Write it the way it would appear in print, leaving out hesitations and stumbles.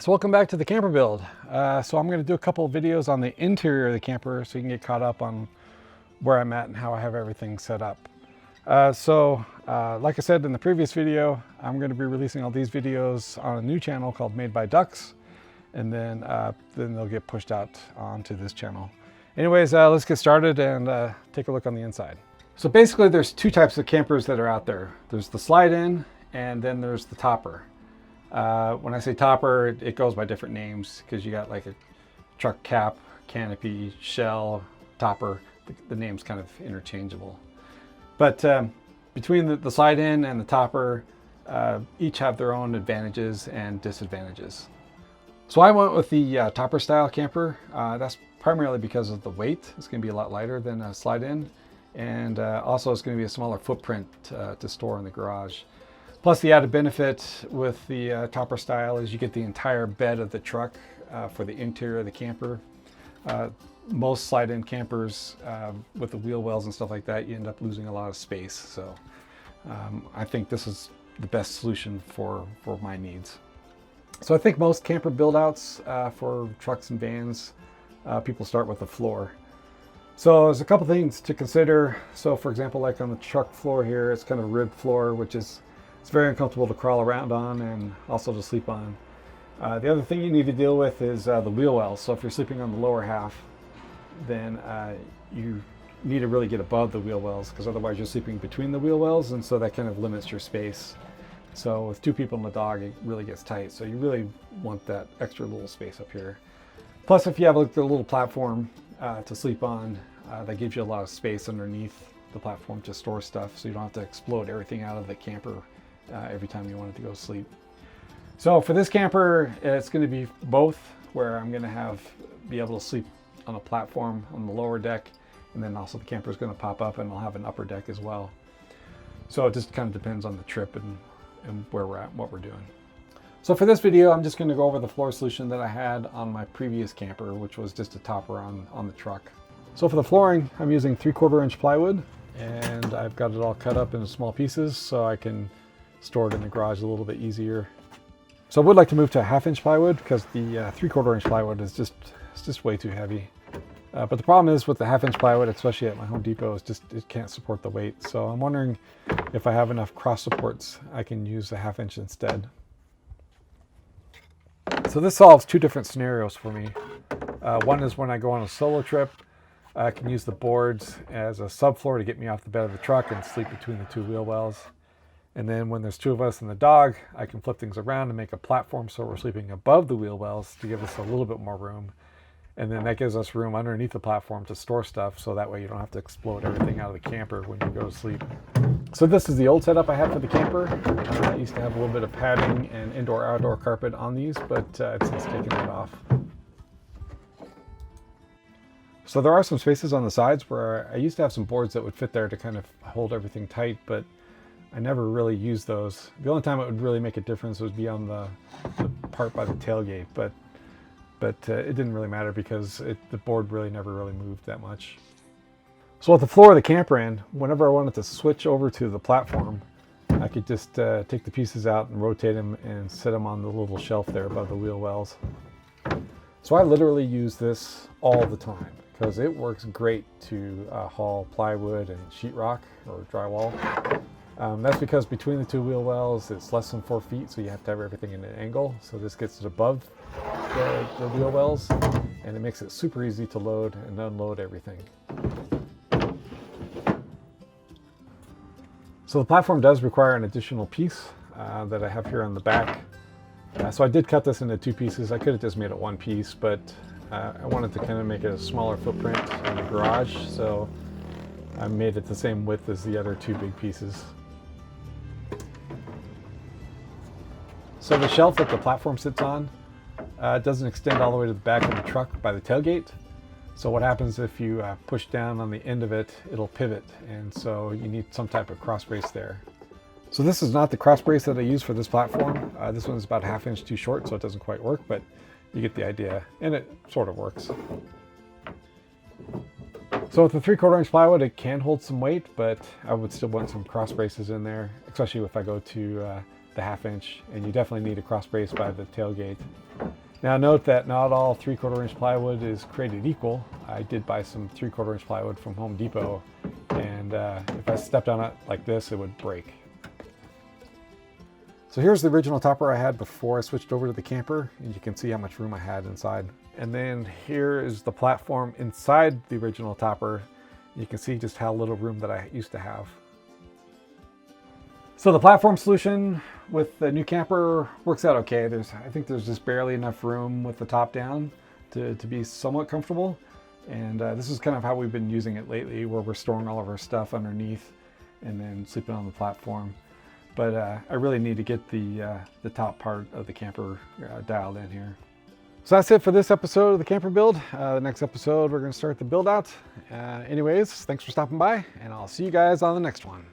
So welcome back to the camper build. So I'm going to do a couple of videos on the interior of the camper so you can get caught up on where I'm at and how I have everything set up. Like I said in the previous video, I'm going to be releasing all these videos on a new channel called Made by Ducks, and then they'll get pushed out onto this channel. Anyways, let's get started and take a look on the inside. So basically there's two types of campers that are out there. There's the slide-in and then there's the topper. When I say topper, it goes by different names because you got like a truck cap, canopy, shell, topper. The name's kind of interchangeable. But between the slide-in and the topper, each have their own advantages and disadvantages. So I went with the topper style camper. That's primarily because of the weight. It's going to be a lot lighter than a slide-in, and also it's going to be a smaller footprint to store in the garage. Plus, the added benefit with the topper style is you get the entire bed of the truck for the interior of the camper. Most slide-in campers with the wheel wells and stuff like that, you end up losing a lot of space. So I think this is the best solution for my needs. So I think most camper build-outs for trucks and vans, people start with the floor. So there's a couple things to consider. So for example, like on the truck floor here, it's kind of a ribbed floor, which is it's very uncomfortable to crawl around on and also to sleep on. The other thing you need to deal with is the wheel wells. So if you're sleeping on the lower half, then you need to really get above the wheel wells, because otherwise you're sleeping between the wheel wells, and so that kind of limits your space. So with two people and a dog, it really gets tight. So you really want that extra little space up here. Plus, if you have like a little platform to sleep on, that gives you a lot of space underneath the platform to store stuff, so you don't have to explode everything out of the camper every time you want it to go to sleep. So for this camper, it's going to be both, where I'm going to be able to sleep on a platform on the lower deck, and then also the camper is going to pop up and I'll have an upper deck as well. So it just kind of depends on the trip and where we're at and what we're doing. So for this video, I'm just going to go over the floor solution that I had on my previous camper, which was just a topper on the truck. So for the flooring, I'm using 3/4 inch plywood, and I've got it all cut up into small pieces so I can store it in the garage a little bit easier. So I would like to move to a 1/2 inch plywood because the 3/4 inch plywood is just way too heavy. But the problem is with the 1/2 inch plywood, especially at my Home Depot, is it can't support the weight. So I'm wondering if I have enough cross supports, I can use the 1/2 inch instead. So this solves two different scenarios for me. One is when I go on a solo trip, I can use the boards as a subfloor to get me off the bed of the truck and sleep between the two wheel wells. And then when there's two of us and the dog, I can flip things around and make a platform so we're sleeping above the wheel wells to give us a little bit more room. And then that gives us room underneath the platform to store stuff, so that way you don't have to explode everything out of the camper when you go to sleep. So this is the old setup I had for the camper. I used to have a little bit of padding and indoor-outdoor carpet on these, but I've since taken it off. So there are some spaces on the sides where I used to have some boards that would fit there to kind of hold everything tight, but I never really used those. The only time it would really make a difference would be on the part by the tailgate, but it didn't really matter because the board really never really moved that much. So with the floor of the camper in, whenever I wanted to switch over to the platform, I could just take the pieces out and rotate them and set them on the little shelf there above the wheel wells. So I literally use this all the time because it works great to haul plywood and sheetrock or drywall. That's because between the two wheel wells, it's less than 4 feet, so you have to have everything in an angle. So this gets it above the wheel wells, and it makes it super easy to load and unload everything. So the platform does require an additional piece that I have here on the back. So I did cut this into two pieces. I could have just made it one piece, but I wanted to kind of make it a smaller footprint in the garage, so I made it the same width as the other two big pieces. So the shelf that the platform sits on doesn't extend all the way to the back of the truck by the tailgate. So what happens if you push down on the end of it, it'll pivot, and so you need some type of cross brace there. So this is not the cross brace that I use for this platform. This one's about 1/2 inch too short, so it doesn't quite work, but you get the idea, and it sort of works. So with the 3/4 inch plywood, it can hold some weight, but I would still want some cross braces in there, especially if I go to the 1/2 inch, and you definitely need a cross brace by the tailgate. Now note that not all 3/4 inch plywood is created equal. I did buy some 3/4 inch plywood from Home Depot, and if I stepped on it like this, it would break. So here's the original topper I had before I switched over to the camper, and you can see how much room I had inside. And then here is the platform inside the original topper. You can see just how little room that I used to have. So the platform solution with the new camper works out okay. I think there's just barely enough room with the top down to be somewhat comfortable. And this is kind of how we've been using it lately, where we're storing all of our stuff underneath and then sleeping on the platform. But I really need to get the top part of the camper dialed in here. So that's it for this episode of the camper build. The next episode, we're going to start the build out. Anyways, thanks for stopping by, and I'll see you guys on the next one.